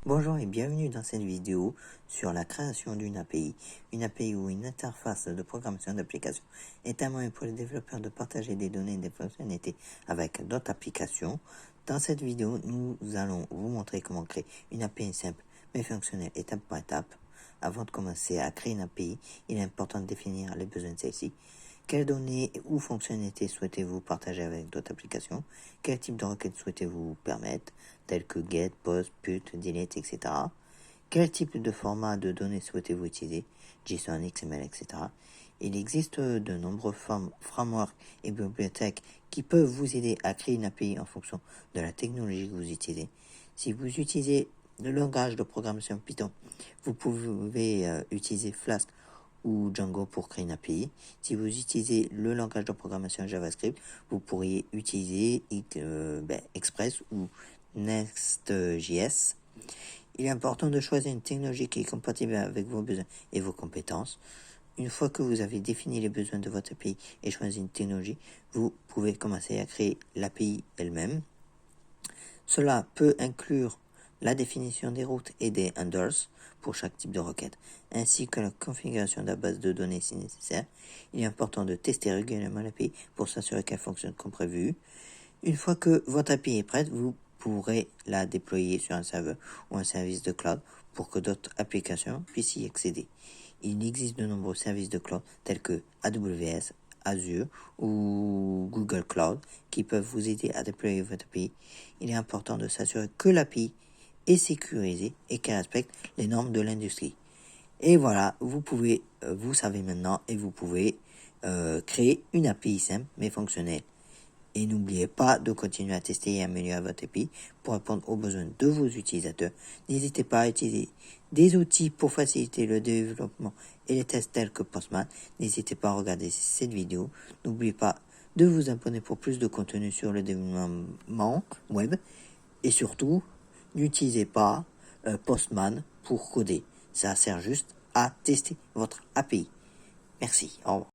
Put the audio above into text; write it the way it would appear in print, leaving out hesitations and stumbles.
Bonjour et bienvenue dans cette vidéo sur la création d'une API. Une API ou une interface de programmation d'application est un moyen pour les développeurs de partager des données et des fonctionnalités avec d'autres applications. Dans cette vidéo, nous allons vous montrer comment créer une API simple mais fonctionnelle étape par étape. Avant de commencer à créer une API, il est important de définir les besoins de celle-ci. Quelles données ou fonctionnalités souhaitez-vous partager avec d'autres applications? Quel type de requêtes souhaitez-vous permettre, telles que get, post, put, delete, etc. Quel type de format de données souhaitez-vous utiliser? JSON, XML, etc. Il existe de nombreux frameworks et bibliothèques qui peuvent vous aider à créer une API en fonction de la technologie que vous utilisez. Si vous utilisez le langage de programmation Python, vous pouvez utiliser Flask ou Django pour créer une API. Si vous utilisez le langage de programmation JavaScript, vous pourriez utiliser Express ou Next.js. Il est important de choisir une technologie qui est compatible avec vos besoins et vos compétences. Une fois que vous avez défini les besoins de votre API et choisi une technologie, vous pouvez commencer à créer l'API elle-même. Cela peut inclure la définition des routes et des handlers pour chaque type de requête, ainsi que la configuration de la base de données si nécessaire. Il est important de tester régulièrement l'API pour s'assurer qu'elle fonctionne comme prévu. Une fois que votre API est prête, vous pourrez la déployer sur un serveur ou un service de cloud pour que d'autres applications puissent y accéder. Il existe de nombreux services de cloud tels que AWS, Azure ou Google Cloud qui peuvent vous aider à déployer votre API. Il est important de s'assurer que l'API est sécurisée et qu'elle respecte les normes de l'industrie. Et voilà, vous savez maintenant et vous pouvez créer une API simple mais fonctionnelle. Et n'oubliez pas de continuer à tester et améliorer votre API pour répondre aux besoins de vos utilisateurs. N'hésitez pas à utiliser des outils pour faciliter le développement et les tests tels que Postman. N'hésitez pas à regarder cette vidéo. N'oubliez pas de vous abonner pour plus de contenu sur le développement web. Et surtout, n'utilisez pas Postman pour coder. Ça sert juste à tester votre API. Merci, au revoir.